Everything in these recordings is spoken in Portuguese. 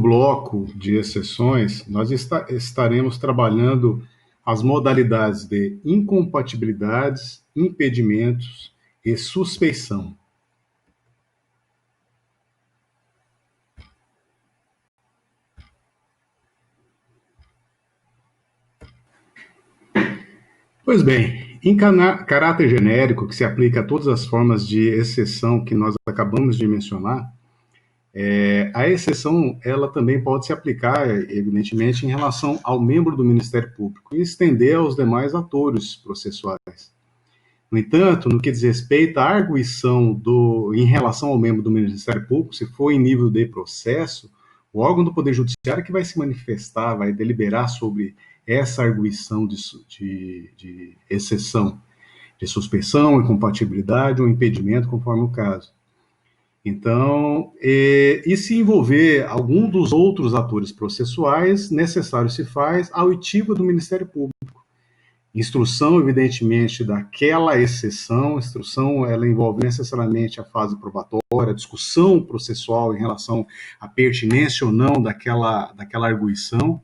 bloco de exceções, nós estaremos trabalhando as modalidades de incompatibilidades, impedimentos e suspeição. Pois bem, em caráter genérico, que se aplica a todas as formas de exceção que nós acabamos de mencionar, a exceção ela também pode se aplicar, evidentemente, em relação ao membro do Ministério Público e estender aos demais atores processuais. No entanto, no que diz respeito à arguição em relação ao membro do Ministério Público, se for em nível de processo, o órgão do Poder Judiciário que vai se manifestar, vai deliberar sobre essa arguição de exceção, de suspensão, incompatibilidade ou impedimento, conforme o caso. Então, e se envolver algum dos outros atores processuais, necessário se faz a oitiva do Ministério Público. Instrução, evidentemente, daquela exceção, instrução ela envolve necessariamente a fase probatória, a discussão processual em relação à pertinência ou não daquela arguição,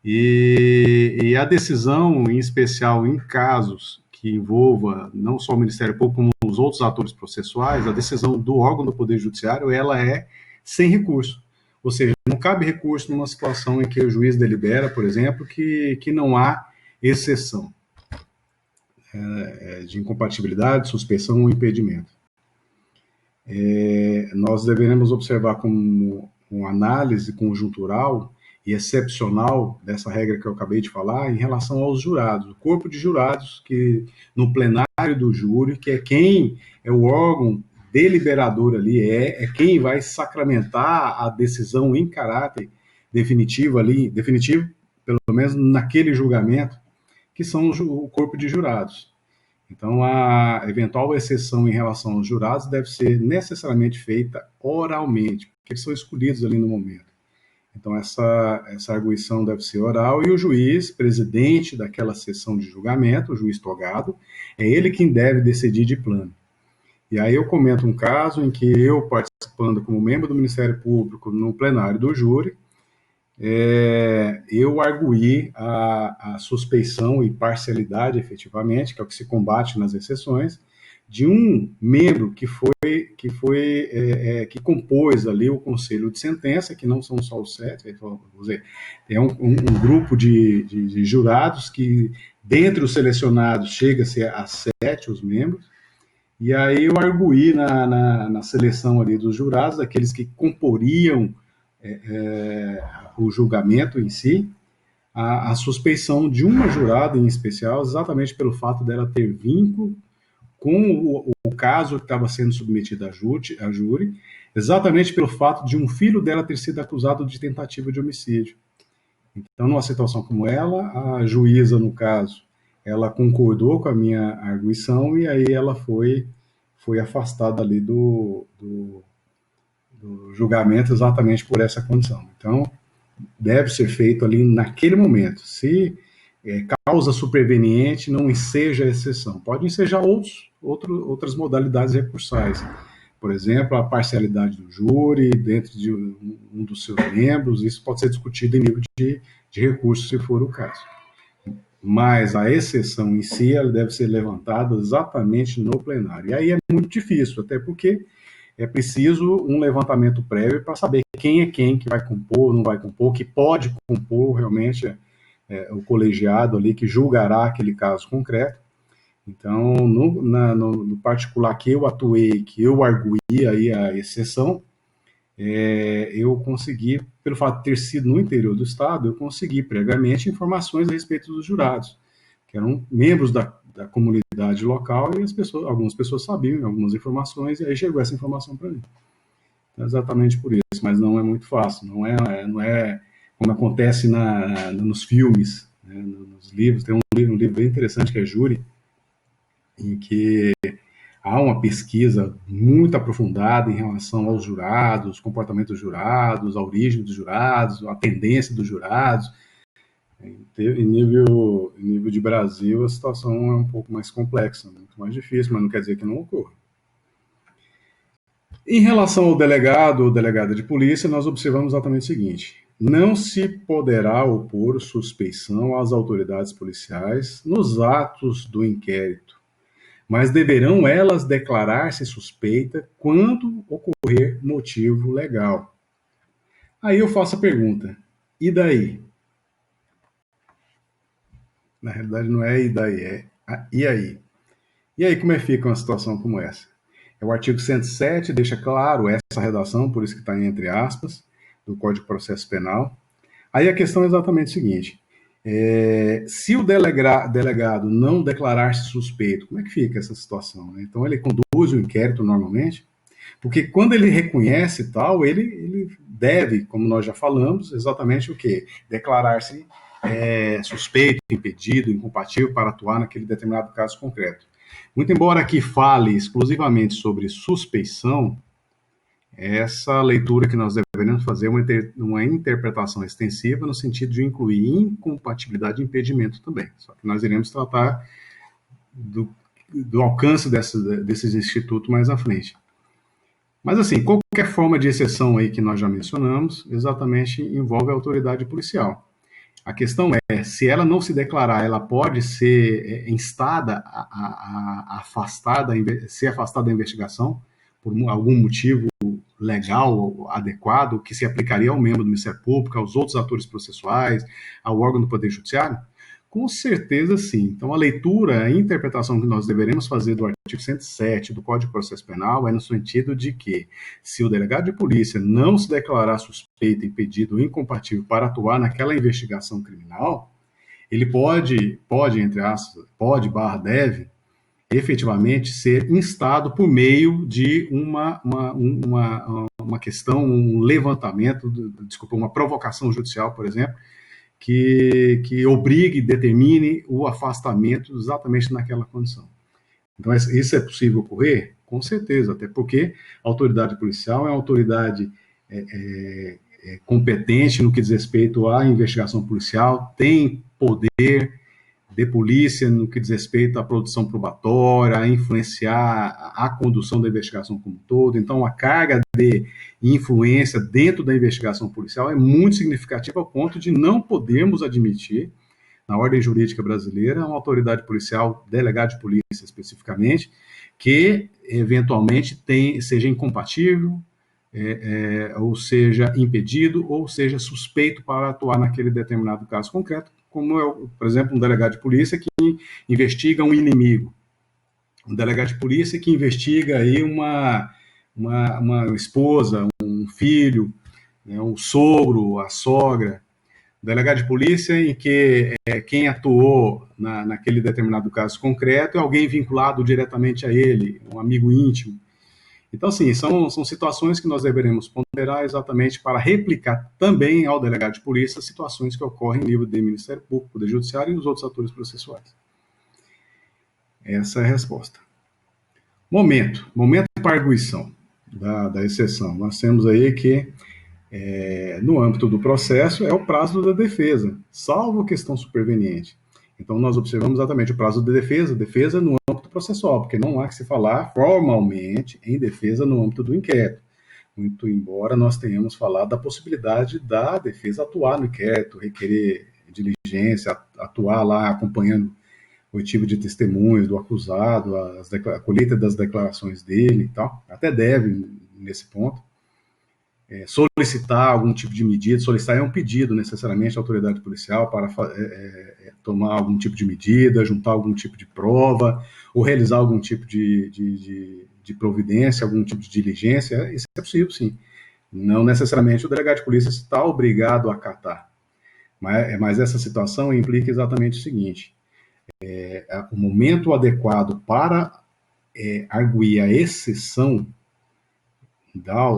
e a decisão, em especial em casos que envolva não só o Ministério Público, como os outros atores processuais, a decisão do órgão do Poder Judiciário, ela é sem recurso. Ou seja, não cabe recurso numa situação em que o juiz delibera, por exemplo, que não há exceção de incompatibilidade, suspensão ou impedimento. Nós deveremos observar como uma análise conjuntural e excepcional dessa regra que eu acabei de falar em relação aos jurados, o corpo de jurados que no plenário do júri, que é quem é o órgão deliberador ali, é quem vai sacramentar a decisão em caráter definitivo ali, definitivo, pelo menos naquele julgamento, que são o corpo de jurados. Então, a eventual exceção em relação aos jurados deve ser necessariamente feita oralmente, porque eles são escolhidos ali no momento. Então, essa arguição deve ser oral e o juiz, presidente daquela sessão de julgamento, o juiz togado, é ele quem deve decidir de plano. E aí eu comento um caso em que eu, participando como membro do Ministério Público no plenário do júri, eu arguí a suspeição e parcialidade, efetivamente, que é o que se combate nas exceções, de um membro que compôs ali o conselho de sentença, que não são só os 7, vou dizer, é um grupo de jurados que, dentre os selecionados, chega-se a 7 os membros, e aí eu arguí na seleção ali dos jurados, aqueles que comporiam o julgamento em si, a suspeição de uma jurada em especial, exatamente pelo fato dela ter vínculo com o caso que estava sendo submetido a júri, exatamente pelo fato de um filho dela ter sido acusado de tentativa de homicídio. Então, numa situação como ela, a juíza, no caso, ela concordou com a minha arguição e aí ela foi afastada ali do julgamento exatamente por essa condição. Então, deve ser feito ali naquele momento. Se causa superveniente, não enseja exceção. Pode ensejar outras modalidades recursais. Por exemplo, a parcialidade do júri dentro de um dos seus membros, isso pode ser discutido em nível de recurso, se for o caso. Mas a exceção em si, ela deve ser levantada exatamente no plenário. E aí é muito difícil, até porque é preciso um levantamento prévio para saber quem é quem que vai compor, não vai compor, que pode compor realmente o colegiado ali que julgará aquele caso concreto. Então, no particular que eu atuei, que eu arguí aí a exceção, eu consegui, pelo fato de ter sido no interior do Estado, eu consegui previamente informações a respeito dos jurados, que eram membros da comunidade local e algumas pessoas sabiam algumas informações, e aí chegou essa informação para mim. Então, exatamente por isso, mas não é muito fácil, não é como acontece nos filmes, né, nos livros. Tem um livro bem interessante que é Júri, em que há uma pesquisa muito aprofundada em relação aos jurados, comportamento dos jurados, a origem dos jurados, a tendência dos jurados. Em nível de Brasil, a situação é um pouco mais complexa, muito mais difícil, mas não quer dizer que não ocorra. Em relação ao delegado ou delegada de polícia, nós observamos exatamente o seguinte: não se poderá opor suspeição às autoridades policiais nos atos do inquérito, mas deverão elas declarar-se suspeita quando ocorrer motivo legal. Aí eu faço a pergunta: e daí? Na realidade, não é e daí, é e aí? E aí, como é que fica uma situação como essa? É o artigo 107 deixa claro essa redação, por isso que está entre aspas, do Código de Processo Penal. Aí a questão é exatamente o seguinte: se o delegado não declarar-se suspeito, como é que fica essa situação? Né? Então ele conduz o inquérito normalmente, porque quando ele reconhece tal, ele deve, como nós já falamos, exatamente o quê? Declarar-se suspeito, impedido, incompatível para atuar naquele determinado caso concreto. Muito embora aqui fale exclusivamente sobre suspeição, essa leitura que nós devemos fazer é uma interpretação extensiva no sentido de incluir incompatibilidade e impedimento também. Só que nós iremos tratar do alcance desses institutos mais à frente. Mas, assim, qualquer forma de exceção aí que nós já mencionamos, exatamente envolve a autoridade policial. A questão é, se ela não se declarar, ela pode ser instada ser afastada da investigação por algum motivo legal, adequado, que se aplicaria ao membro do Ministério Público, aos outros atores processuais, ao órgão do Poder Judiciário? Com certeza, sim. Então, a leitura, a interpretação que nós deveremos fazer do artigo 107 do Código de Processo Penal é no sentido de que, se o delegado de polícia não se declarar suspeito, impedido ou incompatível para atuar naquela investigação criminal, ele pode entre aspas, deve, efetivamente ser instado por meio de uma questão, um levantamento, desculpa, uma provocação judicial, por exemplo, que obrigue, determine o afastamento exatamente naquela condição. Então, isso é possível ocorrer? Com certeza, até porque a autoridade policial é uma autoridade competente no que diz respeito à investigação policial, tem poder de polícia no que diz respeito à produção probatória, a influenciar a condução da investigação como um todo. Então, a carga de influência dentro da investigação policial é muito significativa ao ponto de não podermos admitir, na ordem jurídica brasileira, uma autoridade policial, delegado de polícia especificamente, que eventualmente seja incompatível, ou seja impedido, ou seja suspeito para atuar naquele determinado caso concreto, como é, por exemplo, um delegado de polícia que investiga um inimigo, um delegado de polícia que investiga aí uma esposa, um filho, né, um sogro, a sogra, delegado de polícia em que quem atuou naquele determinado caso concreto é alguém vinculado diretamente a ele, um amigo íntimo. Então, sim, são situações que nós deveremos ponderar exatamente para replicar também ao delegado de polícia situações que ocorrem em nível de Ministério Público, Poder Judiciário e os outros atores processuais. Essa é a resposta. Momento para arguição da exceção. Nós temos aí que, no âmbito do processo, é o prazo da defesa, salvo questão superveniente. Então, nós observamos exatamente o prazo de defesa no âmbito processual, porque não há que se falar formalmente em defesa no âmbito do inquérito. Muito embora nós tenhamos falado da possibilidade da defesa atuar no inquérito, requerer diligência, atuar lá acompanhando o oitivo de testemunhos do acusado, a colheita das declarações dele e tal, até deve nesse ponto. Solicitar algum tipo de medida, solicitar é um pedido necessariamente à autoridade policial para tomar algum tipo de medida, juntar algum tipo de prova, ou realizar algum tipo de providência, algum tipo de diligência, isso é possível sim. Não necessariamente o delegado de polícia está obrigado a acatar, mas essa situação implica exatamente o seguinte: o momento adequado para arguir a exceção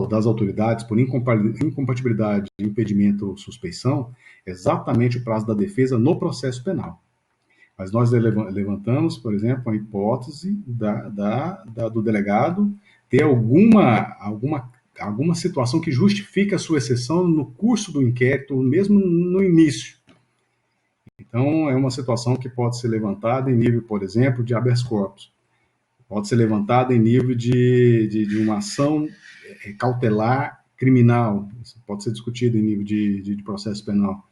das autoridades por incompatibilidade, impedimento ou suspeição, exatamente o prazo da defesa no processo penal. Mas nós levantamos, por exemplo, a hipótese do delegado ter alguma situação que justifique a sua exceção no curso do inquérito, mesmo no início. Então, é uma situação que pode ser levantada em nível, por exemplo, de habeas corpus. pode ser levantada em nível de uma ação cautelar criminal, isso pode ser discutido em nível de processo penal.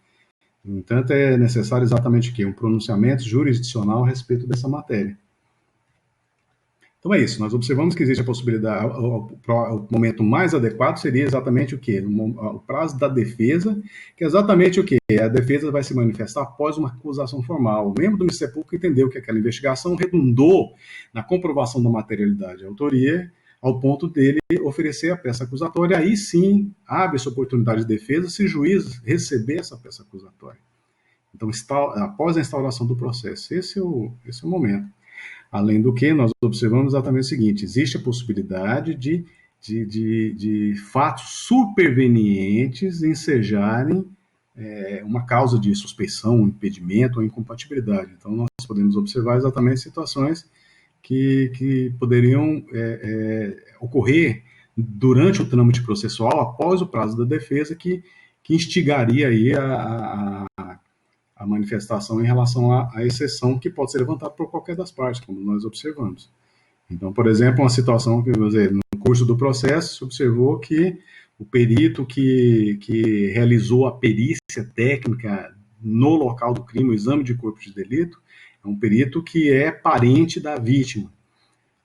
No entanto, é necessário exatamente o quê? Um pronunciamento jurisdicional a respeito dessa matéria. Então é isso, nós observamos que existe a possibilidade, o momento mais adequado seria exatamente o quê? O prazo da defesa, que é exatamente o quê? A defesa vai se manifestar após uma acusação formal. O membro do Ministério Público entendeu que aquela investigação redundou na comprovação da materialidade e autoria, ao ponto dele oferecer a peça acusatória, aí sim abre-se oportunidade de defesa se o juiz receber essa peça acusatória. Então, após a instauração do processo, esse é o momento. Além do que, nós observamos exatamente o seguinte: existe a possibilidade de fatos supervenientes ensejarem uma causa de suspeição, impedimento ou incompatibilidade. Então, nós podemos observar exatamente situações que poderiam ocorrer durante o trâmite processual, após o prazo da defesa, que instigaria aí a manifestação em relação à exceção que pode ser levantada por qualquer das partes, como nós observamos. Então, por exemplo, uma situação que, vamos dizer, no curso do processo, se observou que o perito que realizou a perícia técnica no local do crime, o exame de corpo de delito, é um perito que é parente da vítima,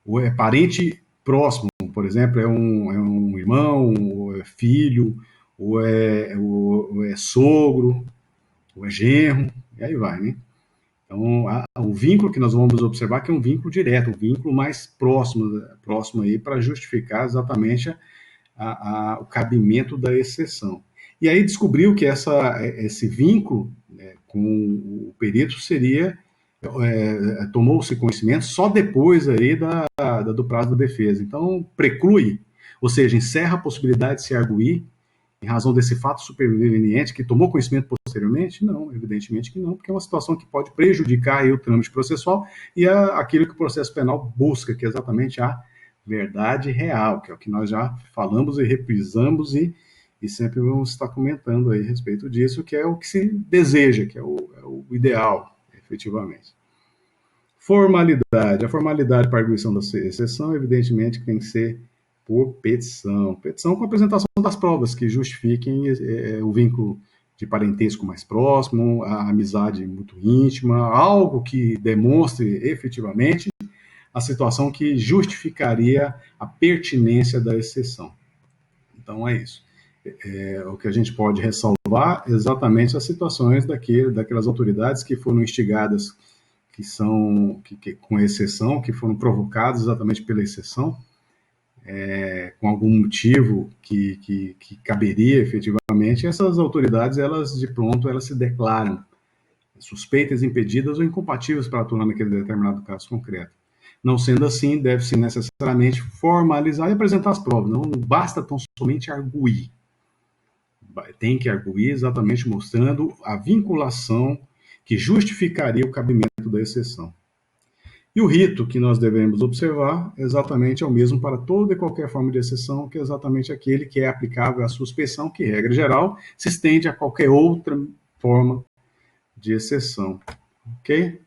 ou é parente próximo, por exemplo, é um irmão, ou é filho, ou é sogro, ou é genro, e aí vai, né? Então, o vínculo que nós vamos observar que é um vínculo direto, um vínculo mais próximo aí para justificar exatamente o cabimento da exceção. E aí descobriu que esse vínculo com o perito seria tomou-se conhecimento só depois aí do prazo da defesa. Então, preclui, ou seja, encerra a possibilidade de se arguir em razão desse fato superveniente que tomou conhecimento posteriormente? Não, evidentemente que não, porque é uma situação que pode prejudicar aí o trâmite processual e aquilo que o processo penal busca, que é exatamente a verdade real, que é o que nós já falamos e reprisamos e sempre vamos estar comentando aí a respeito disso, que é o que se deseja, que é o ideal, efetivamente. Formalidade. A formalidade para a arguição da exceção, evidentemente, que tem que ser por petição. Petição com a apresentação das provas que justifiquem o vínculo de parentesco mais próximo, a amizade muito íntima, algo que demonstre efetivamente a situação que justificaria a pertinência da exceção. Então é isso. O que a gente pode ressalvar exatamente as situações daquelas autoridades que foram instigadas, com exceção, que foram provocadas exatamente pela exceção, com algum motivo que caberia efetivamente, essas autoridades, elas de pronto, elas se declaram suspeitas, impedidas ou incompatíveis para atuar naquele determinado caso concreto. Não sendo assim, deve-se necessariamente formalizar e apresentar as provas. Não basta tão somente arguir. Tem que arguir exatamente mostrando a vinculação que justificaria o cabimento da exceção. E o rito que nós devemos observar exatamente é o mesmo para toda e qualquer forma de exceção, que é exatamente aquele que é aplicável à suspeição, que, regra geral, se estende a qualquer outra forma de exceção. Ok?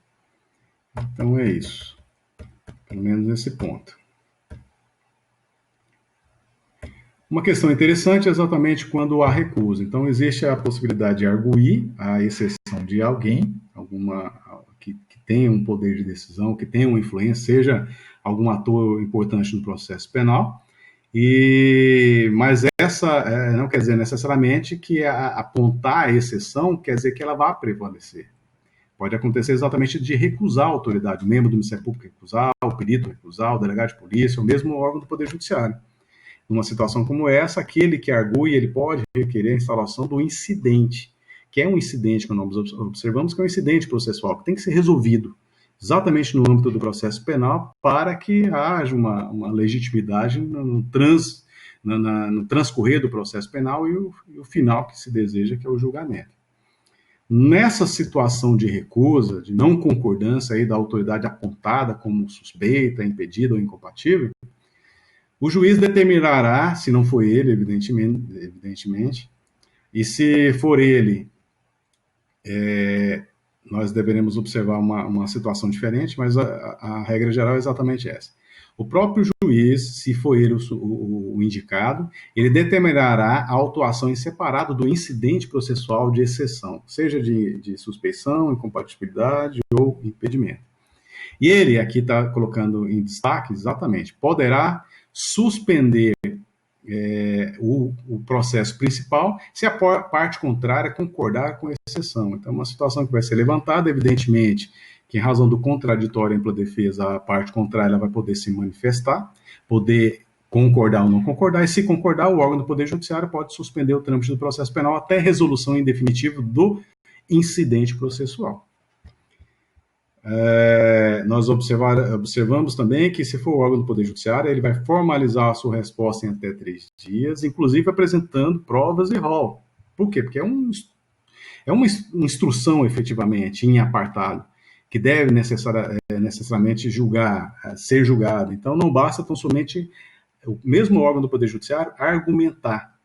Então é isso. Pelo menos nesse ponto. Uma questão interessante é exatamente quando há recusa. Então, existe a possibilidade de arguir a exceção de alguém, que tenha um poder de decisão, que tenha uma influência, seja algum ator importante no processo penal, mas essa não quer dizer necessariamente que apontar a exceção quer dizer que ela vá prevalecer. Pode acontecer exatamente de recusar a autoridade, o membro do Ministério Público recusar, o perito recusar, o delegado de polícia, ou mesmo o órgão do Poder Judiciário. Numa situação como essa, aquele que argue, ele pode requerer a instalação do incidente, que é um incidente que nós observamos que é um incidente processual, que tem que ser resolvido exatamente no âmbito do processo penal para que haja uma legitimidade no transcorrer do processo penal e o final que se deseja, que é o julgamento. Nessa situação de recusa, de não concordância aí da autoridade apontada como suspeita, impedida ou incompatível, o juiz determinará, se não for ele, evidentemente, e se for ele, nós deveremos observar uma situação diferente, mas a regra geral é exatamente essa. O próprio juiz, se for ele o indicado, ele determinará a autuação em separado do incidente processual de exceção, seja de suspeição, incompatibilidade ou impedimento. E ele aqui está colocando em destaque, exatamente, poderá suspender o processo principal se a parte contrária concordar com a exceção. Então, uma situação que vai ser levantada, evidentemente, que em razão do contraditório em ampla defesa, a parte contrária ela vai poder se manifestar, poder concordar ou não concordar, e se concordar, o órgão do Poder Judiciário pode suspender o trâmite do processo penal até resolução em definitivo do incidente processual. Nós observamos também que, se for o órgão do Poder Judiciário, ele vai formalizar a sua resposta em até 3 dias, inclusive apresentando provas e rol. Por quê? Porque é uma instrução, efetivamente, em apartado, que deve necessariamente ser julgado. Então, não basta tão somente o mesmo órgão do Poder Judiciário argumentar,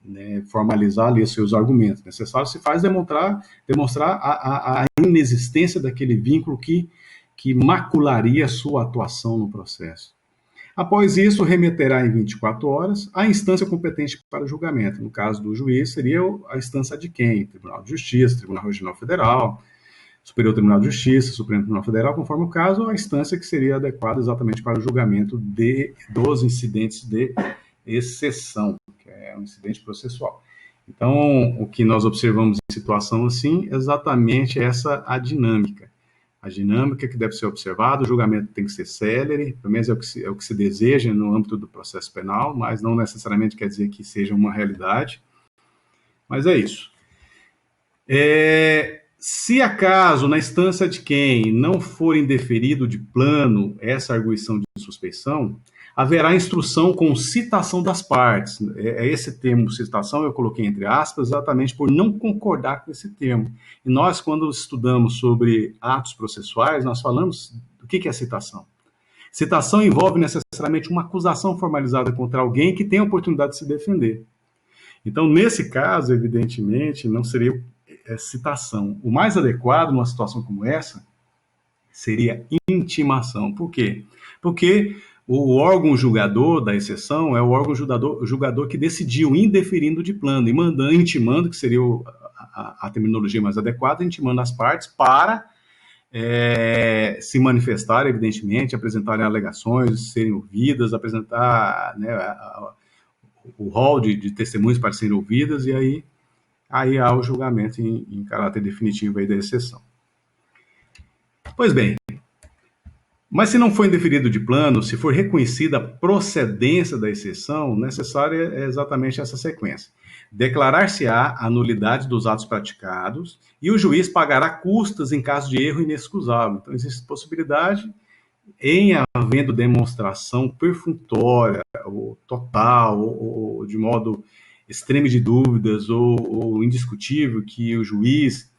né, formalizar ali os seus argumentos. Necessário se faz demonstrar a inexistência daquele vínculo que macularia a sua atuação no processo. Após isso, remeterá em 24 horas à instância competente para julgamento. No caso do juiz, seria a instância de quem? Tribunal de Justiça, Tribunal Regional Federal, Superior Tribunal de Justiça, Supremo Tribunal Federal, conforme o caso, a instância que seria adequada exatamente para o julgamento dos incidentes de exceção, que é um incidente processual. Então, o que nós observamos em situação assim, é exatamente essa a dinâmica. A dinâmica que deve ser observada, o julgamento tem que ser célere, pelo menos é o que se deseja no âmbito do processo penal, mas não necessariamente quer dizer que seja uma realidade. Mas é isso. Se acaso, na instância de quem não for indeferido de plano essa arguição de suspeição, haverá instrução com citação das partes. Esse termo citação eu coloquei entre aspas exatamente por não concordar com esse termo. E nós, quando estudamos sobre atos processuais, nós falamos do que é citação. Citação envolve necessariamente uma acusação formalizada contra alguém que tem a oportunidade de se defender. Então, nesse caso, evidentemente, não seria citação. O mais adequado numa situação como essa seria intimação. Por quê? Porque o órgão julgador da exceção é o órgão julgador que decidiu indeferindo de plano e intimando, que seria a terminologia mais adequada, intimando as partes para se manifestar, evidentemente, apresentarem alegações, serem ouvidas, apresentar, né, o rol de testemunhas para serem ouvidas, e aí há o julgamento em caráter definitivo aí da exceção. Pois bem, mas se não for indeferido de plano, se for reconhecida a procedência da exceção, necessária é exatamente essa sequência. Declarar-se-á a nulidade dos atos praticados e o juiz pagará custas em caso de erro inexcusável. Então, existe possibilidade, em havendo demonstração perfunctória, ou total, ou de modo extremo de dúvidas, ou indiscutível, que o juiz,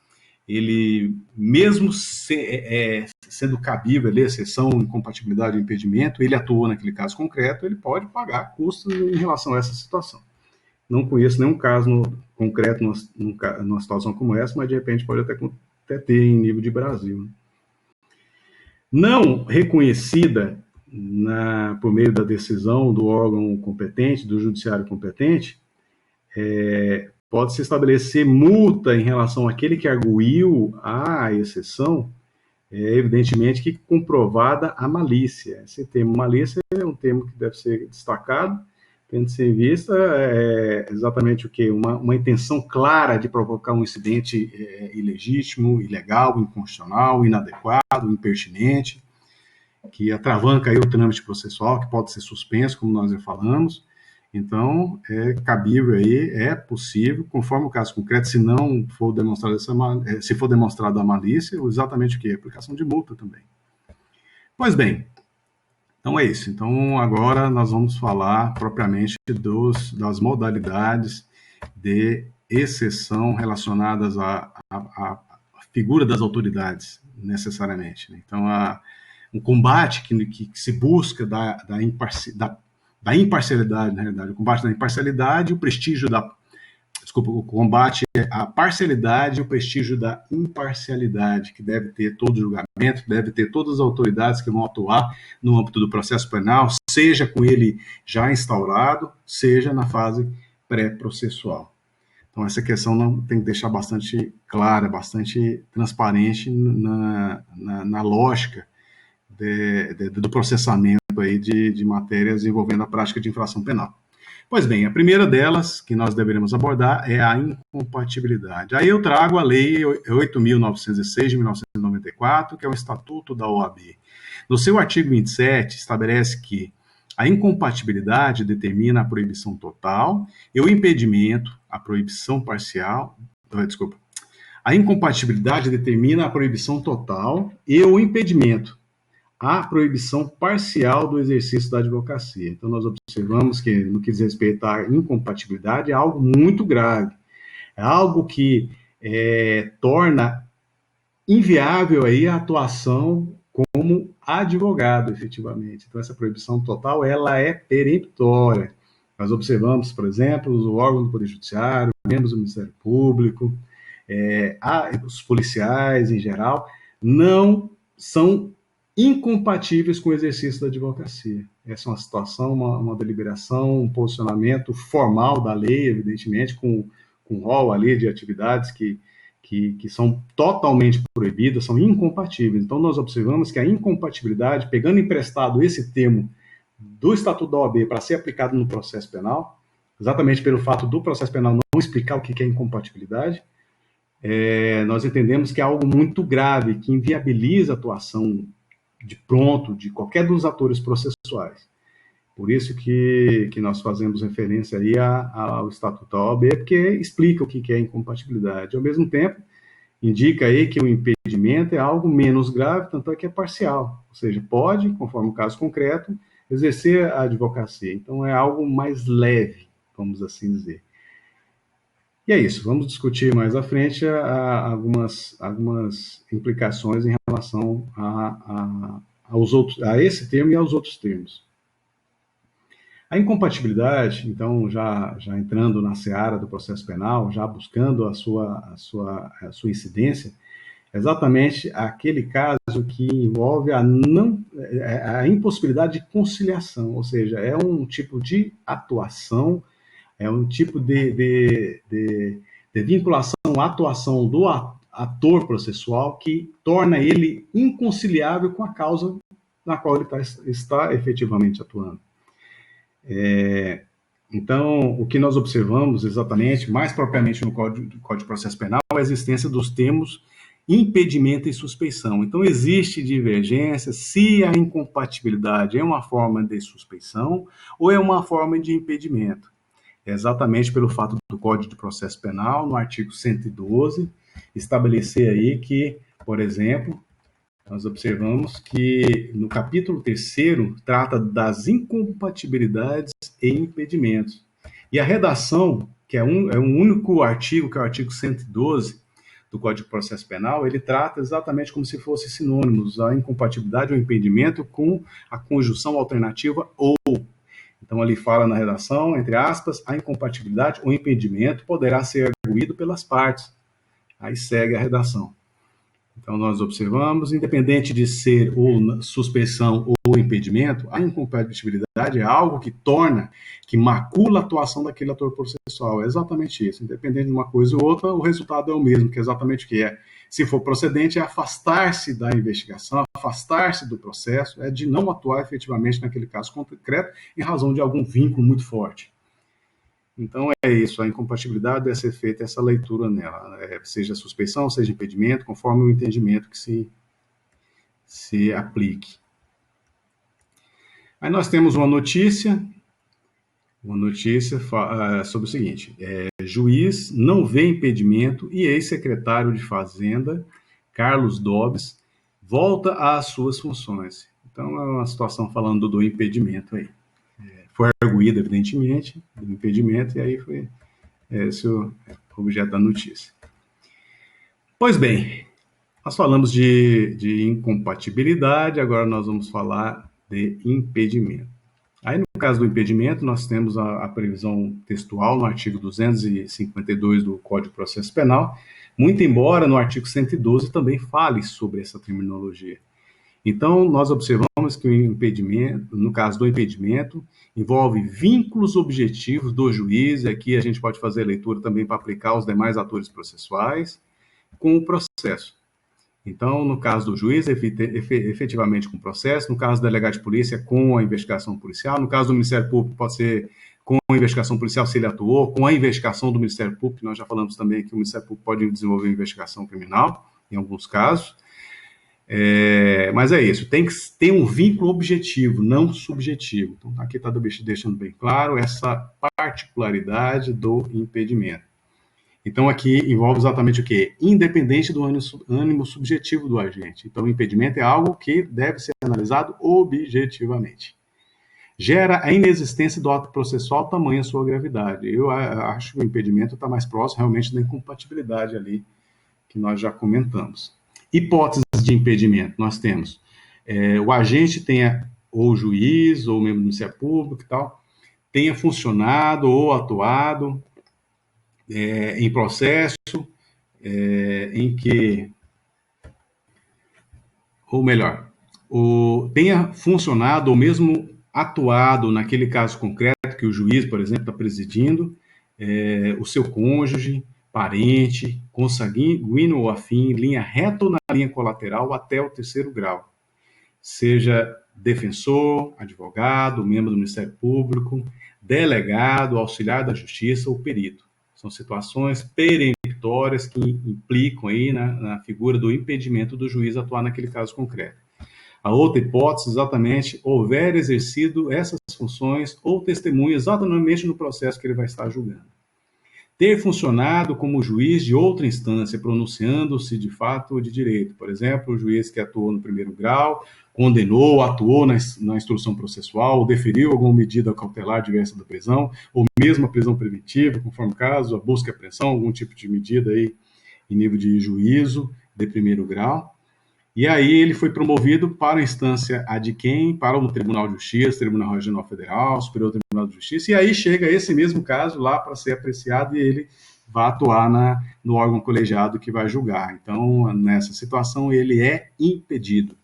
ele, mesmo sendo cabível ali, exceção, incompatibilidade ou impedimento, ele atuou naquele caso concreto, ele pode pagar custos em relação a essa situação. Não conheço nenhum caso concreto numa situação como essa, mas de repente pode até ter em nível de Brasil. Não reconhecida por meio da decisão do órgão competente, do judiciário competente, pode-se estabelecer multa em relação àquele que arguiu a exceção, evidentemente que comprovada a malícia. Esse termo malícia é um termo que deve ser destacado, tendo ser vista exatamente o quê? Uma intenção clara de provocar um incidente ilegítimo, ilegal, inconstitucional, inadequado, impertinente, que atravanca aí o trâmite processual, que pode ser suspenso, como nós já falamos. Então, é cabível aí, é possível, conforme o caso concreto, se não for demonstrado se for demonstrada a malícia, exatamente o que? Aplicação de multa também. Pois bem, então é isso. Então, agora nós vamos falar propriamente das modalidades de exceção relacionadas à figura das autoridades, necessariamente. Então, um combate que se busca da imparcialidade, na realidade, o combate da imparcialidade, o prestígio o combate à parcialidade e o prestígio da imparcialidade, que deve ter todo julgamento, deve ter todas as autoridades que vão atuar no âmbito do processo penal, seja com ele já instaurado, seja na fase pré-processual. Então, essa questão não tem que deixar bastante clara, bastante transparente na lógica do processamento aí de matérias envolvendo a prática de infração penal. Pois bem, a primeira delas que nós deveremos abordar é a incompatibilidade. Aí eu trago a Lei 8.906 de 1994, que é o Estatuto da OAB. No seu artigo 27, estabelece que a incompatibilidade determina a proibição total e o impedimento, a proibição parcial, desculpa. A incompatibilidade determina a proibição total e o impedimento, a proibição parcial do exercício da advocacia. Então, nós observamos que, no que diz respeito à incompatibilidade, é algo muito grave. É algo que torna inviável aí a atuação como advogado, efetivamente. Então, essa proibição total, ela é peremptória. Nós observamos, por exemplo, o órgão do Poder Judiciário, membros do Ministério Público, os policiais em geral, não são incompatíveis com o exercício da advocacia. Essa é uma situação, uma deliberação, um posicionamento formal da lei, evidentemente, com rol ali de atividades que são totalmente proibidas, são incompatíveis. Então, nós observamos que a incompatibilidade, pegando emprestado esse termo do Estatuto da OAB para ser aplicado no processo penal, exatamente pelo fato do processo penal não explicar o que é incompatibilidade, nós entendemos que é algo muito grave, que inviabiliza a atuação de pronto de qualquer dos atores processuais. Por isso que nós fazemos referência aí ao Estatuto da OAB, porque explica o que é incompatibilidade. Ao mesmo tempo, indica aí que o impedimento é algo menos grave, tanto é que é parcial. Ou seja, pode, conforme o caso concreto, exercer a advocacia. Então, é algo mais leve, vamos assim dizer. E é isso, vamos discutir mais à frente algumas implicações em relação a esse termo e aos outros termos. A incompatibilidade, então, já entrando na seara do processo penal, já buscando a sua incidência, é exatamente aquele caso que envolve a impossibilidade de conciliação, ou seja, é um tipo de atuação, é um tipo de vinculação à atuação do ator processual que torna ele inconciliável com a causa na qual ele está efetivamente atuando. Então, o que nós observamos exatamente, mais propriamente no Código de Processo Penal, é a existência dos termos impedimento e suspeição. Então, existe divergência se a incompatibilidade é uma forma de suspeição ou é uma forma de impedimento. É exatamente pelo fato do Código de Processo Penal, no artigo 112, estabelecer aí que, por exemplo, nós observamos que no capítulo 3º trata das incompatibilidades e impedimentos. E a redação, que é um único artigo, que é o artigo 112 do Código de Processo Penal, ele trata exatamente como se fossem sinônimos, a incompatibilidade ou impedimento com a conjunção alternativa ou. Então, ali fala na redação, entre aspas, a incompatibilidade ou impedimento poderá ser arguído pelas partes. Aí segue a redação. Então, nós observamos, independente de ser ou suspeição ou impedimento, a incompatibilidade é algo que macula a atuação daquele ator processual. É exatamente isso. Independente de uma coisa ou outra, o resultado é o mesmo, que é exatamente o que é. Se for procedente, é afastar-se da investigação, afastar-se do processo, é de não atuar efetivamente naquele caso concreto em razão de algum vínculo muito forte. Então, é isso, a incompatibilidade deve ser feita essa leitura nela, seja suspeição, seja impedimento, conforme o entendimento que se aplique. Aí nós temos uma notícia sobre o seguinte, juiz não vê impedimento e ex-secretário de Fazenda, Carlos Dobbs, volta às suas funções. Então, é uma situação falando do impedimento aí. Foi arguído, evidentemente, do impedimento, e aí foi esse o objeto da notícia. Pois bem, nós falamos de incompatibilidade, agora nós vamos falar de impedimento. Aí, no caso do impedimento, nós temos a previsão textual no artigo 252 do Código de Processo Penal, muito embora no artigo 112 também fale sobre essa terminologia. Então, nós observamos que o impedimento, no caso do impedimento, envolve vínculos objetivos do juiz, e aqui a gente pode fazer a leitura também para aplicar aos demais atores processuais, com o processo. Então, no caso do juiz, efetivamente com o processo, no caso do delegado de polícia, com a investigação policial, no caso do Ministério Público, pode ser com a investigação policial, se ele atuou, com a investigação do Ministério Público, nós já falamos também que o Ministério Público pode desenvolver investigação criminal, em alguns casos. Mas é isso, tem que ter um vínculo objetivo, não subjetivo. Então, aqui está deixando bem claro essa particularidade do impedimento. Então, aqui envolve exatamente o quê? Independente do ânimo subjetivo do agente. Então, o impedimento é algo que deve ser analisado objetivamente. Gera a inexistência do ato processual, tamanha sua gravidade. Eu acho que o impedimento está mais próximo realmente da incompatibilidade ali, que nós já comentamos. Hipóteses de impedimento, nós temos o agente tenha, ou o juiz, ou o membro do Ministério Público e tal, tenha funcionado ou atuado em processo em que, ou melhor, tenha funcionado ou mesmo atuado naquele caso concreto que o juiz, por exemplo, está presidindo, o seu cônjuge, parente, consanguíneo ou afim, linha reta ou na linha colateral até o terceiro grau. Seja defensor, advogado, membro do Ministério Público, delegado, auxiliar da Justiça ou perito. São situações peremptórias que implicam aí na figura do impedimento do juiz atuar naquele caso concreto. A outra hipótese, exatamente, houver exercido essas funções ou testemunha exatamente no processo que ele vai estar julgando. Ter funcionado como juiz de outra instância, pronunciando-se de fato de direito. Por exemplo, o juiz que atuou no primeiro grau, condenou, atuou na instrução processual, ou deferiu alguma medida cautelar diversa da prisão, ou mesmo a prisão preventiva, conforme o caso, a busca e apreensão, algum tipo de medida aí em nível de juízo de primeiro grau. E aí ele foi promovido para a instância ad quem? Para o Tribunal de Justiça, Tribunal Regional Federal, Superior Tribunal de Justiça, e aí chega esse mesmo caso lá para ser apreciado e ele vai atuar no órgão colegiado que vai julgar. Então, nessa situação, ele é impedido.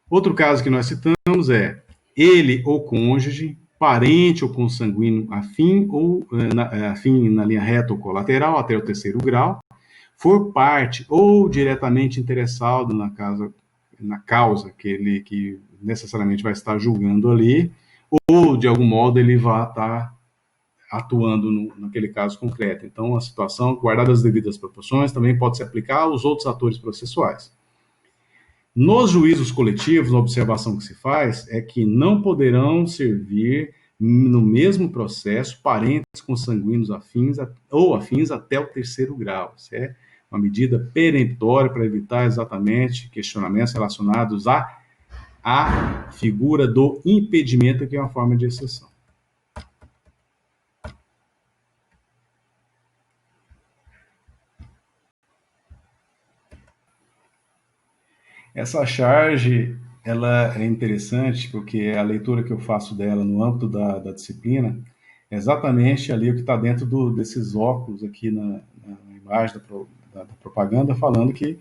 Outro caso que nós citamos é ele ou cônjuge, parente ou consanguíneo afim, ou afim na linha reta ou colateral até o terceiro grau, for parte ou diretamente interessado na causa que necessariamente vai estar julgando ali, ou de algum modo ele vai estar atuando naquele caso concreto. Então, a situação, guardadas as devidas proporções, também pode se aplicar aos outros atores processuais. Nos juízos coletivos, a observação que se faz é que não poderão servir no mesmo processo parentes consanguíneos afins ou afins até o terceiro grau. Isso é uma medida peremptória para evitar exatamente questionamentos relacionados à figura do impedimento, que é uma forma de exceção. Essa charge ela é interessante porque a leitura que eu faço dela no âmbito da disciplina é exatamente ali o que está dentro desses óculos aqui na imagem da propaganda, falando que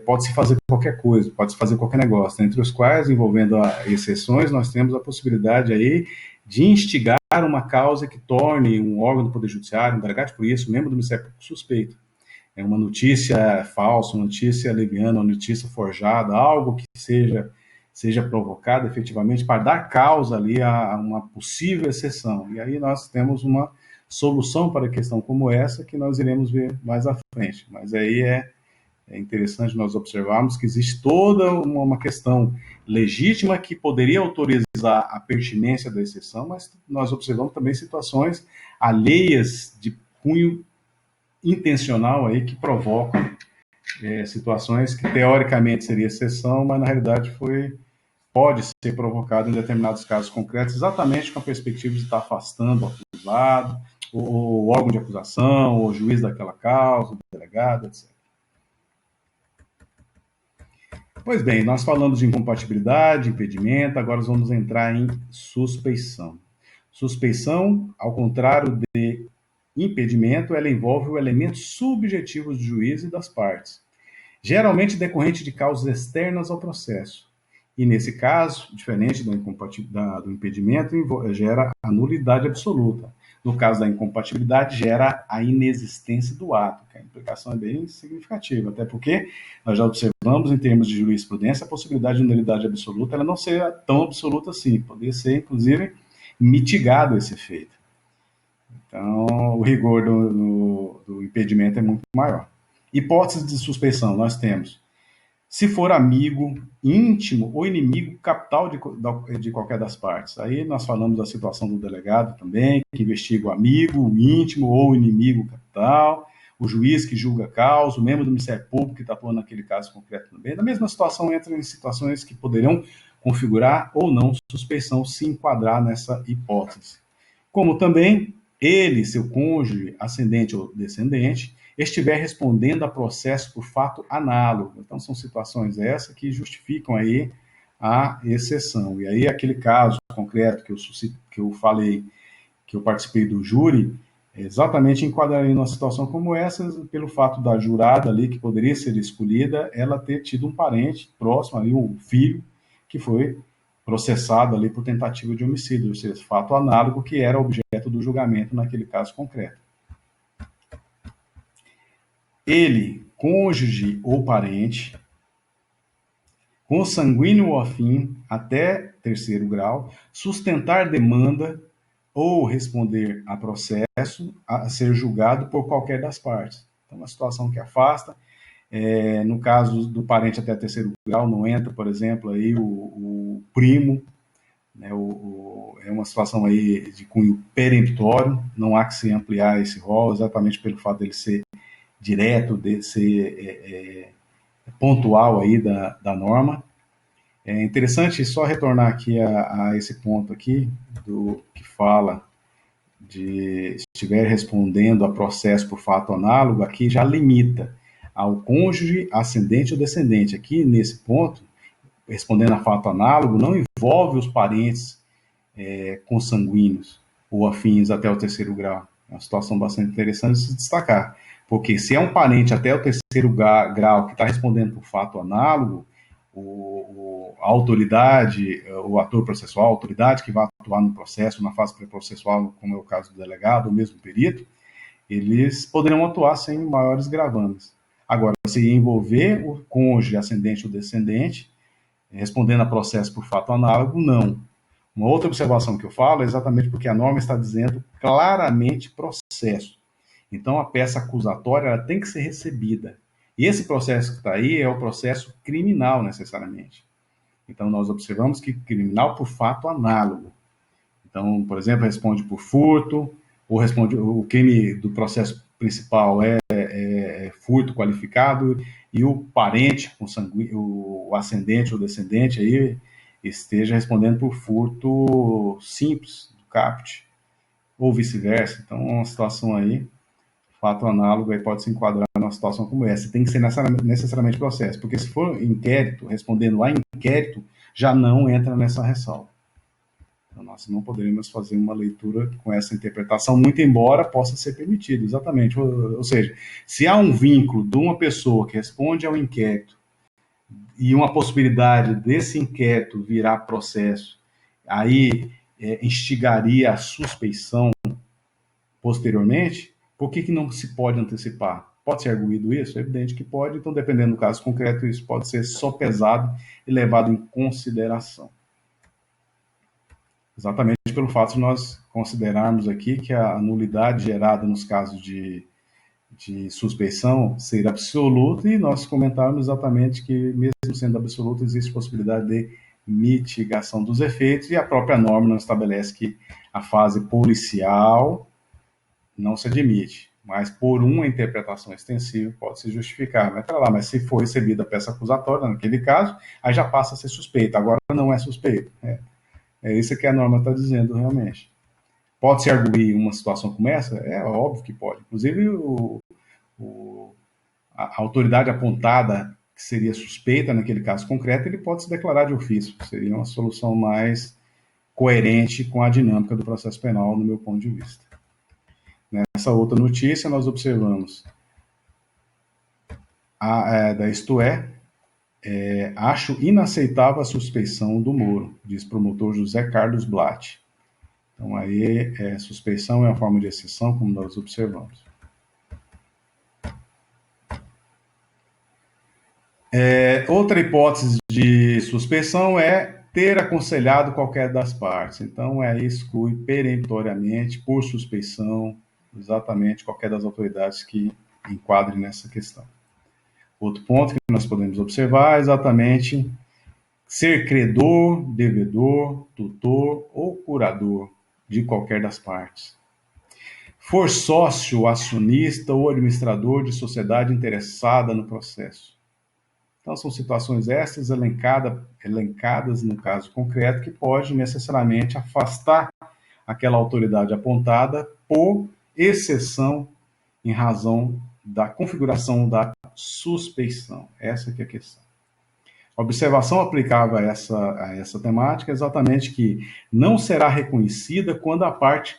pode-se fazer qualquer coisa, pode-se fazer qualquer negócio, entre os quais, envolvendo exceções, nós temos a possibilidade aí de instigar uma causa que torne um órgão do Poder Judiciário, um delegado de polícia, um membro do Ministério Público suspeito. É uma notícia falsa, uma notícia leviana, uma notícia forjada, algo que seja provocado efetivamente para dar causa ali a uma possível exceção. E aí nós temos uma solução para a questão como essa que nós iremos ver mais à frente. Mas aí é interessante nós observarmos que existe toda uma questão legítima que poderia autorizar a pertinência da exceção, mas nós observamos também situações alheias de cunho intencional aí que provocam situações que teoricamente seria exceção, mas na realidade pode ser provocado em determinados casos concretos, exatamente com a perspectiva de estar afastando o acusado, o órgão de acusação, o juiz daquela causa, o delegado, etc. Pois bem, nós falamos de incompatibilidade, impedimento, agora vamos entrar em suspeição. Suspeição, ao contrário de impedimento, ela envolve o elemento subjetivo do juiz e das partes, geralmente decorrente de causas externas ao processo. E nesse caso, diferente do impedimento, gera a nulidade absoluta. No caso da incompatibilidade, gera a inexistência do ato, que a implicação é bem significativa, até porque nós já observamos, em termos de jurisprudência, a possibilidade de nulidade absoluta ela não ser tão absoluta assim, poderia ser, inclusive, mitigado esse efeito. Então, o rigor do impedimento é muito maior. Hipóteses de suspeição, nós temos se for amigo, íntimo ou inimigo capital de qualquer das partes. Aí nós falamos da situação do delegado também, que investiga o amigo, o íntimo ou o inimigo capital, o juiz que julga a causa, o membro do Ministério Público que está atuando naquele caso concreto também. Na mesma situação, entra em situações que poderão configurar ou não suspeição se enquadrar nessa hipótese. Como também ele, seu cônjuge, ascendente ou descendente, estiver respondendo a processo por fato análogo. Então, são situações essas que justificam aí a exceção. E aí, aquele caso concreto que eu falei, que eu participei do júri, exatamente enquadraria numa situação como essa, pelo fato da jurada ali, que poderia ser escolhida, ela ter tido um parente próximo, ali, um filho, que foi processado ali por tentativa de homicídio, ou seja, fato análogo que era objeto do julgamento naquele caso concreto. Ele, cônjuge ou parente, consanguíneo ou afim, até terceiro grau, sustentar demanda ou responder a processo a ser julgado por qualquer das partes. Então, uma situação que afasta. No caso do parente até terceiro grau, não entra, por exemplo, aí o primo, né, é uma situação aí de cunho peremptório, não há que se ampliar esse rol, exatamente pelo fato dele ser direto, de ser pontual aí da norma. É interessante só retornar aqui a esse ponto aqui, do que fala de estiver respondendo a processo por fato análogo, aqui já limita ao cônjuge, ascendente ou descendente. Aqui, nesse ponto, respondendo a fato análogo, não envolve os parentes consanguíneos ou afins até o terceiro grau. É uma situação bastante interessante de se destacar, porque se é um parente até o terceiro grau que está respondendo por fato análogo, a autoridade, o ator processual, a autoridade que vai atuar no processo, na fase pré-processual, como é o caso do delegado, ou mesmo perito, eles poderão atuar sem maiores gravantes. Agora, se envolver o cônjuge, ascendente ou descendente, respondendo a processo por fato análogo, não. Uma outra observação que eu falo é exatamente porque a norma está dizendo claramente processo. Então, a peça acusatória ela tem que ser recebida. E esse processo que está aí é o processo criminal, necessariamente. Então, nós observamos que criminal por fato análogo. Então, por exemplo, responde por furto, ou responde o crime do processo principal é furto qualificado, e o parente, o ascendente ou descendente aí esteja respondendo por furto simples, do caput, ou vice-versa. Então, uma situação aí, fato análogo, aí pode se enquadrar numa situação como essa. Tem que ser necessariamente processo, porque se for inquérito, respondendo a inquérito, já não entra nessa ressalva. Então, nós não poderíamos fazer uma leitura com essa interpretação, muito embora possa ser permitido, exatamente. Ou seja, se há um vínculo de uma pessoa que responde ao inquérito e uma possibilidade desse inquérito virar processo, aí instigaria a suspeição posteriormente, por que não se pode antecipar? Pode ser arguído isso? É evidente que pode, então, dependendo do caso concreto, isso pode ser sopesado e levado em consideração. Exatamente pelo fato de nós considerarmos aqui que a nulidade gerada nos casos de suspeição ser absoluta e nós comentarmos exatamente que, mesmo sendo absoluta, existe possibilidade de mitigação dos efeitos e a própria norma não estabelece que a fase policial não se admite, mas por uma interpretação extensiva pode se justificar. Mas se for recebida a peça acusatória, naquele caso, aí já passa a ser suspeito, agora não é suspeito. É isso que a norma está dizendo realmente. Pode se arguir uma situação como essa? É óbvio que pode. Inclusive, a autoridade apontada que seria suspeita naquele caso concreto, ele pode se declarar de ofício. Seria uma solução mais coerente com a dinâmica do processo penal, no meu ponto de vista. Nessa outra notícia, nós observamos, isto é, acho inaceitável a suspeição do Moro, diz promotor José Carlos Blatt. Então, aí, suspeição é uma forma de exceção, como nós observamos. Outra hipótese de suspeição é ter aconselhado qualquer das partes. Então, exclui peremptoriamente, por suspeição, exatamente qualquer das autoridades que enquadre nessa questão. Outro ponto que nós podemos observar é exatamente ser credor, devedor, tutor ou curador de qualquer das partes. For sócio, acionista ou administrador de sociedade interessada no processo. Então, são situações essas elencadas no caso concreto que pode necessariamente afastar aquela autoridade apontada por exceção em razão da configuração da suspeição. Essa que é a questão. A observação aplicável a essa temática é exatamente que não será reconhecida quando a parte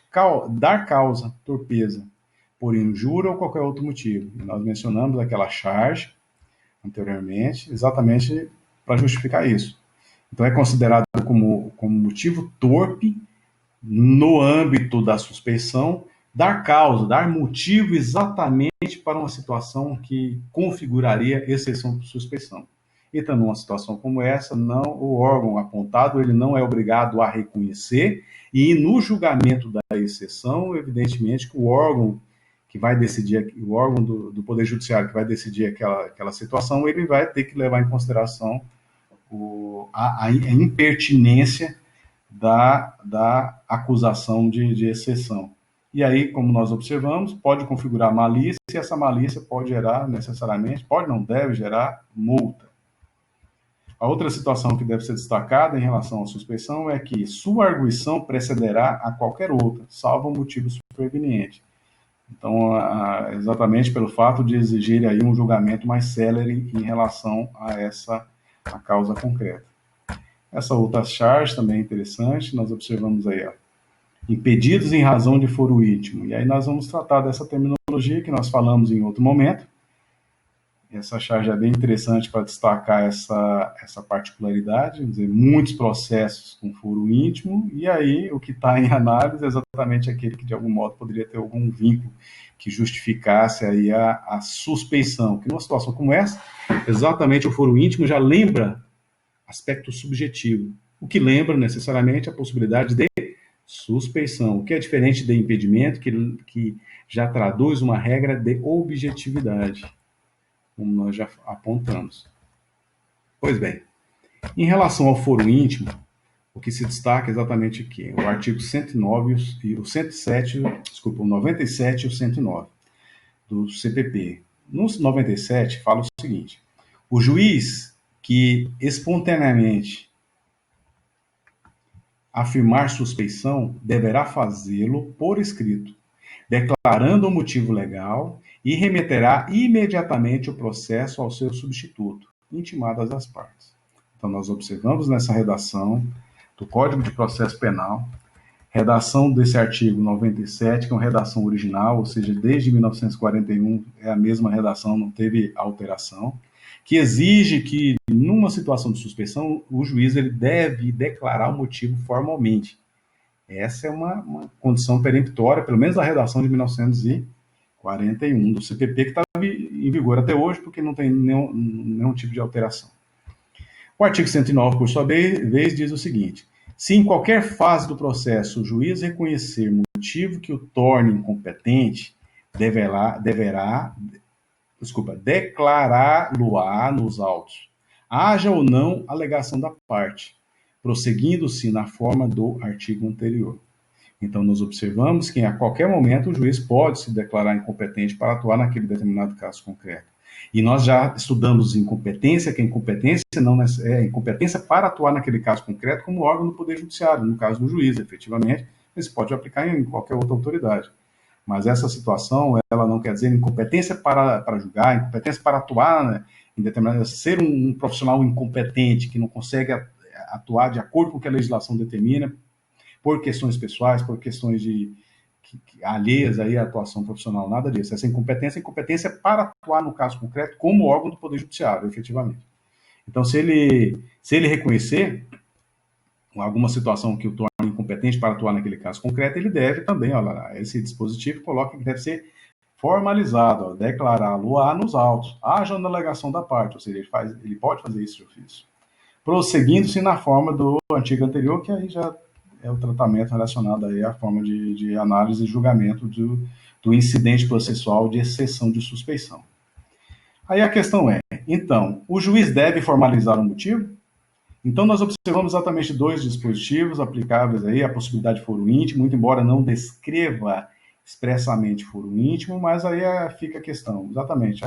dar causa, torpeza, por injúria ou qualquer outro motivo. E nós mencionamos aquela charge anteriormente, exatamente para justificar isso. Então, é considerado como motivo torpe, no âmbito da suspeição, dar causa, dar motivo exatamente para uma situação que configuraria exceção por suspeição. Então, numa situação como essa, o órgão apontado ele não é obrigado a reconhecer, e no julgamento da exceção, evidentemente que o órgão que vai decidir, o órgão do Poder Judiciário que vai decidir aquela situação, ele vai ter que levar em consideração a impertinência da acusação de exceção. E aí, como nós observamos, pode configurar malícia, e essa malícia pode gerar necessariamente, não deve gerar multa. A outra situação que deve ser destacada em relação à suspeição é que sua arguição precederá a qualquer outra, salvo um motivo superveniente. Então, exatamente pelo fato de exigir aí um julgamento mais célere em relação a causa concreta. Essa outra charge também é interessante, nós observamos aí, impedidos em razão de foro íntimo. E aí nós vamos tratar dessa terminologia que nós falamos em outro momento. Essa charge é bem interessante para destacar essa particularidade, quer dizer, muitos processos com foro íntimo, e aí o que está em análise é exatamente aquele que de algum modo poderia ter algum vínculo que justificasse aí a suspeição, que numa situação como essa, exatamente o foro íntimo já lembra aspecto subjetivo, o que lembra necessariamente a possibilidade de suspeição, o que é diferente de impedimento, que já traduz uma regra de objetividade, como nós já apontamos. Pois bem, em relação ao foro íntimo, o que se destaca é exatamente aqui, o artigo 109 e o 107, desculpa, o 97 e o 109 do CPP. No 97 fala o seguinte: o juiz que espontaneamente afirmar suspeição deverá fazê-lo por escrito, declarando o motivo legal, e remeterá imediatamente o processo ao seu substituto, intimadas as partes. Então, nós observamos nessa redação do Código de Processo Penal, redação desse artigo 97, que é uma redação original, ou seja, desde 1941 é a mesma redação, não teve alteração, que exige que, numa situação de suspeição, o juiz ele deve declarar o motivo formalmente. Essa é uma condição peremptória, pelo menos da redação de 1941 do CPP, que está em vigor até hoje, porque não tem nenhum tipo de alteração. O artigo 109, por sua vez, diz o seguinte: se em qualquer fase do processo o juiz reconhecer motivo que o torne incompetente, declará-lo-á nos autos, haja ou não alegação da parte, prosseguindo-se na forma do artigo anterior. Então, nós observamos que a qualquer momento o juiz pode se declarar incompetente para atuar naquele determinado caso concreto. E nós já estudamos incompetência, que a incompetência não é incompetência para atuar naquele caso concreto como órgão do Poder Judiciário, no caso do juiz, efetivamente, mas pode aplicar em qualquer outra autoridade. Mas essa situação, ela não quer dizer incompetência para julgar, incompetência para atuar, né, em determinada, ser um profissional incompetente que não consegue atuar de acordo com o que a legislação determina, por questões pessoais, por questões alheias aí à atuação profissional, nada disso. Essa incompetência é para atuar no caso concreto como órgão do Poder Judiciário, efetivamente. Então, se ele reconhecer alguma situação que o torne incompetente para atuar naquele caso concreto, ele deve também, olha, esse dispositivo coloca que deve ser formalizado, declará-lo-á nos autos, haja na alegação da parte, ou seja, ele pode fazer isso de ofício. Prosseguindo-se na forma do artigo anterior, que aí já é o tratamento relacionado aí à forma de análise e julgamento do incidente processual de exceção de suspeição. Aí a questão é, então, o juiz deve formalizar o motivo? Então, nós observamos exatamente dois dispositivos aplicáveis aí, a possibilidade de foro íntimo, muito embora não descreva expressamente foro íntimo, mas aí fica a questão, exatamente,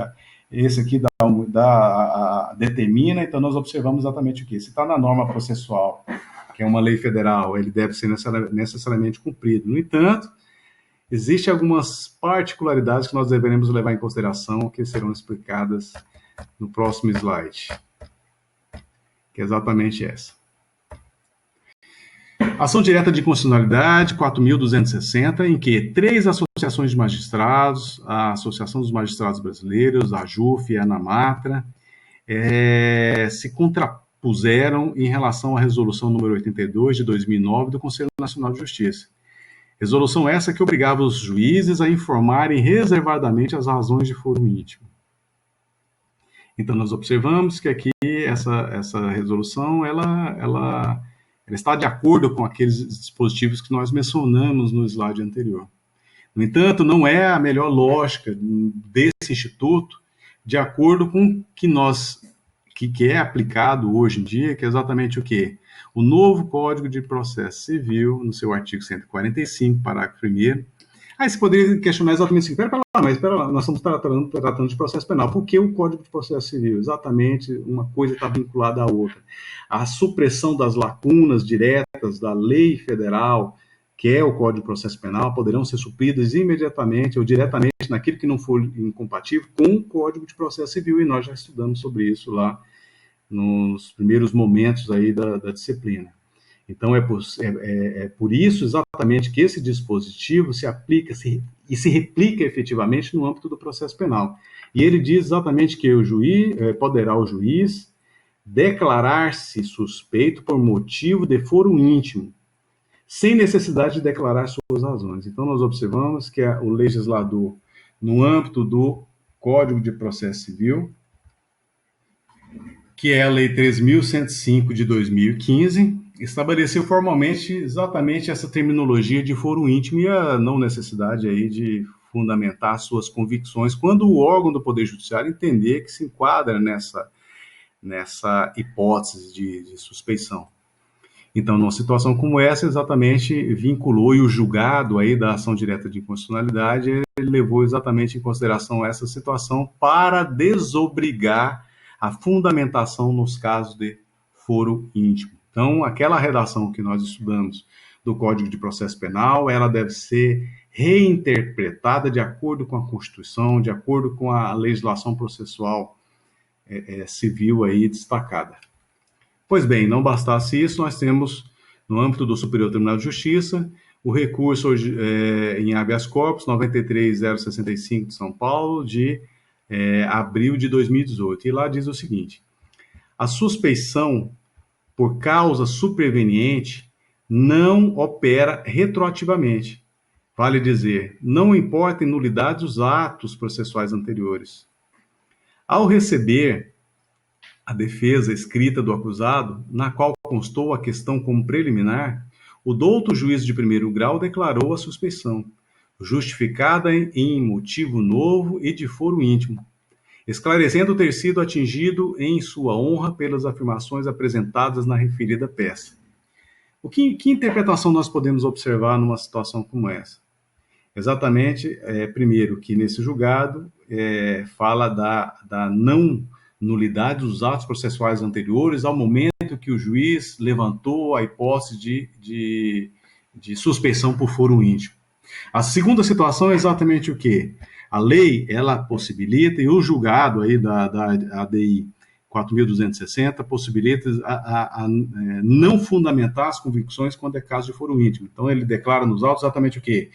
esse aqui determina, então nós observamos exatamente o que? Se está na norma processual, que é uma lei federal, ele deve ser necessariamente cumprido. No entanto, existem algumas particularidades que nós deveremos levar em consideração, que serão explicadas no próximo slide, que é exatamente essa. Ação direta de inconstitucionalidade 4.260, em que 3 associações de magistrados, a Associação dos Magistrados Brasileiros, a JUF e a ANAMATRA, se contrapuseram em relação à resolução número 82 de 2009 do Conselho Nacional de Justiça. Resolução essa que obrigava os juízes a informarem reservadamente as razões de foro íntimo. Então, nós observamos que aqui essa resolução ela está de acordo com aqueles dispositivos que nós mencionamos no slide anterior. No entanto, não é a melhor lógica desse instituto, de acordo com o que é aplicado hoje em dia, que é exatamente o quê? O novo Código de Processo Civil, no seu artigo 145, parágrafo 1º. Aí você poderia questionar exatamente assim, espera lá, nós estamos tratando de processo penal. Por que o Código de Processo Civil? Exatamente, uma coisa está vinculada à outra. A supressão das lacunas diretas da lei federal, que é o Código de Processo Penal, poderão ser supridas imediatamente ou diretamente naquilo que não for incompatível com o Código de Processo Civil, e nós já estudamos sobre isso lá nos primeiros momentos aí da disciplina. Então, é por isso exatamente que esse dispositivo se aplica e se replica efetivamente no âmbito do processo penal. E ele diz exatamente que poderá o juiz declarar-se suspeito por motivo de foro íntimo, sem necessidade de declarar suas razões. Então, nós observamos que o legislador, no âmbito do Código de Processo Civil, que é a Lei 3.105 de 2015, estabeleceu formalmente exatamente essa terminologia de foro íntimo e a não necessidade aí de fundamentar suas convicções quando o órgão do Poder Judiciário entender que se enquadra nessa hipótese de suspeição. Então, numa situação como essa, exatamente vinculou, e o julgado aí da ação direta de inconstitucionalidade, ele levou exatamente em consideração essa situação para desobrigar a fundamentação nos casos de foro íntimo. Então, aquela redação que nós estudamos do Código de Processo Penal, ela deve ser reinterpretada de acordo com a Constituição, de acordo com a legislação processual civil aí destacada. Pois bem, não bastasse isso, nós temos, no âmbito do Superior Tribunal de Justiça, o recurso em habeas corpus 93.065 de São Paulo, de abril de 2018. E lá diz o seguinte: a suspeição por causa superveniente não opera retroativamente. Vale dizer, não importa em nulidade os atos processuais anteriores. Ao receber a defesa escrita do acusado, na qual constou a questão como preliminar, o douto juiz de primeiro grau declarou a suspeição, justificada em motivo novo e de foro íntimo, esclarecendo ter sido atingido em sua honra pelas afirmações apresentadas na referida peça. Que interpretação nós podemos observar numa situação como essa? Exatamente, primeiro, que nesse julgado fala da não nulidade dos atos processuais anteriores ao momento que o juiz levantou a hipótese de suspeição por foro íntimo. A segunda situação é exatamente o quê? A lei, ela possibilita, e o julgado aí da ADI 4.260 possibilita a não fundamentar as convicções quando é caso de foro íntimo. Então, ele declara nos autos exatamente o quê?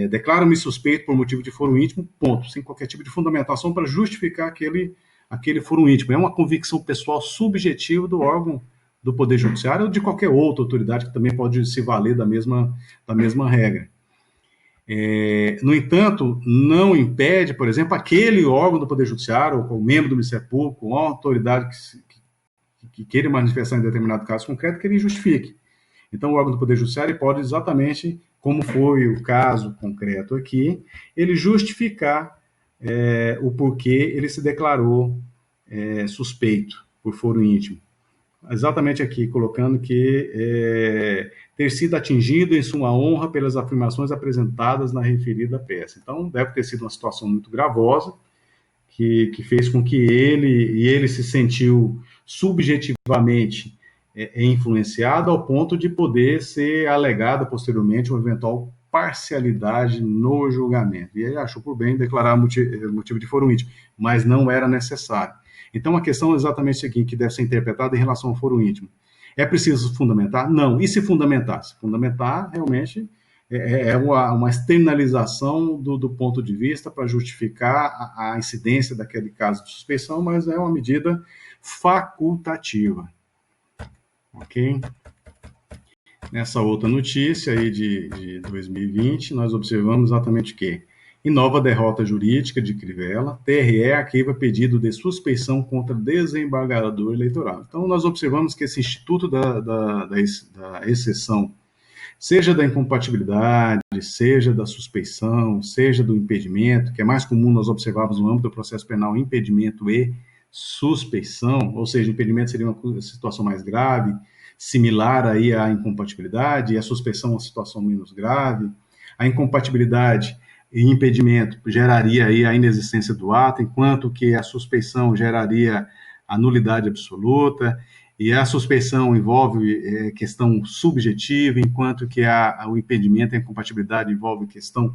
Declaro-me suspeito por motivo de foro íntimo, ponto, sem qualquer tipo de fundamentação para justificar aquele foro íntimo. É uma convicção pessoal subjetiva do órgão do Poder Judiciário ou de qualquer outra autoridade que também pode se valer da mesma regra. No entanto, não impede, por exemplo, aquele órgão do Poder Judiciário, ou o membro do Ministério Público, ou uma autoridade que queira manifestar em determinado caso concreto, que ele justifique. Então, o órgão do Poder Judiciário pode exatamente, como foi o caso concreto aqui, ele justificar o porquê ele se declarou suspeito por foro íntimo. Exatamente aqui, colocando que ter sido atingido em sua honra pelas afirmações apresentadas na referida peça. Então, deve ter sido uma situação muito gravosa, que fez com que ele se sentiu subjetivamente influenciado ao ponto de poder ser alegada posteriormente uma eventual parcialidade no julgamento. E ele achou por bem declarar motivo de foro íntimo, mas não era necessário. Então, a questão é exatamente a seguinte, que deve ser interpretada em relação ao foro íntimo. É preciso fundamentar? Não. E se fundamentar? Se fundamentar, realmente, é uma externalização do ponto de vista para justificar a incidência daquele caso de suspeição, mas é uma medida facultativa. Ok? Nessa outra notícia aí de 2020, nós observamos exatamente o quê? Em nova derrota jurídica de Crivella, TRE arquiva pedido de suspeição contra desembargador eleitoral. Então, nós observamos que esse instituto da exceção, seja da incompatibilidade, seja da suspeição, seja do impedimento, que é mais comum nós observarmos no âmbito do processo penal, impedimento e suspeição, ou seja, impedimento seria uma situação mais grave, similar aí à incompatibilidade, e a suspeição é uma situação menos grave. A incompatibilidade e impedimento geraria aí a inexistência do ato, enquanto que a suspeição geraria a nulidade absoluta, e a suspeição envolve questão subjetiva, enquanto que o impedimento e a incompatibilidade envolve questão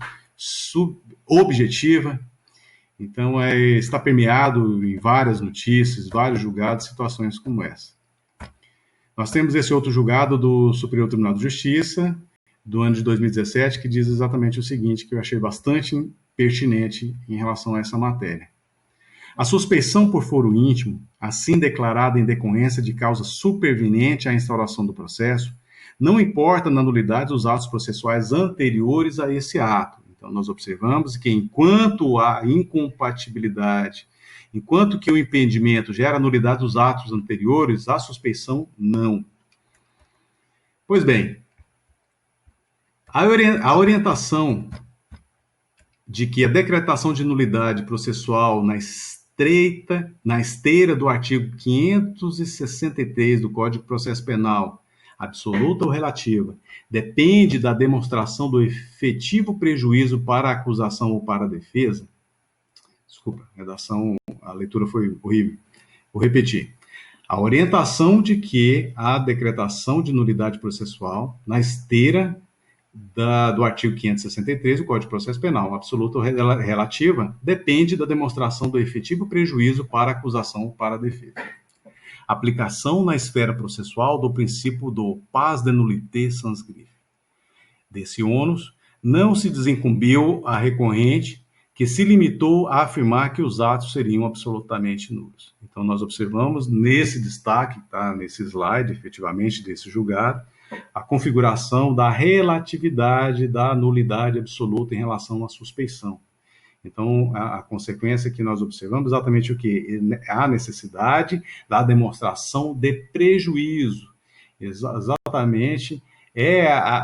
objetiva. Então, está permeado em várias notícias, vários julgados, situações como essa. Nós temos esse outro julgado do Superior Tribunal de Justiça, do ano de 2017, que diz exatamente o seguinte, que eu achei bastante pertinente em relação a essa matéria. A suspeição por foro íntimo, assim declarada em decorrência de causa superveniente à instauração do processo, não importa na nulidade dos atos processuais anteriores a esse ato. Então, nós observamos que enquanto há incompatibilidade, enquanto que o impedimento gera nulidade dos atos anteriores, a suspeição não. Pois bem, a orientação de que a decretação de nulidade processual na esteira do artigo 563 do Código de Processo Penal, absoluta ou relativa, depende da demonstração do efetivo prejuízo para a acusação ou para a defesa. Desculpa, a leitura foi horrível. Vou repetir. A orientação de que a decretação de nulidade processual na esteira do artigo 563 do Código de Processo Penal, absoluta ou relativa, depende da demonstração do efetivo prejuízo para a acusação ou para a defesa. Aplicação na esfera processual do princípio do pas de nullité sans griffe. Desse ônus, não se desincumbiu a recorrente, que se limitou a afirmar que os atos seriam absolutamente nulos. Então, nós observamos nesse destaque, tá, nesse slide, efetivamente, desse julgado, a configuração da relatividade da nulidade absoluta em relação à suspeição. Então, a consequência que nós observamos é exatamente o que? A necessidade da demonstração de prejuízo. Exatamente,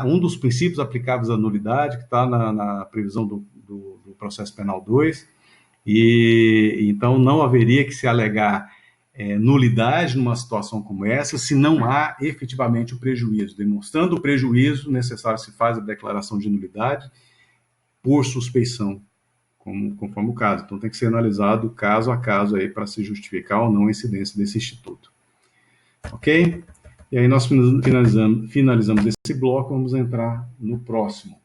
um dos princípios aplicáveis à nulidade, que está na previsão do Processo Penal 2, e então não haveria que se alegar nulidade numa situação como essa, se não há efetivamente o prejuízo. Demonstrando o prejuízo necessário, se faz a declaração de nulidade por suspeição, conforme o caso. Então tem que ser analisado caso a caso aí para se justificar ou não a incidência desse instituto. Ok? E aí nós finalizamos esse bloco, vamos entrar no próximo.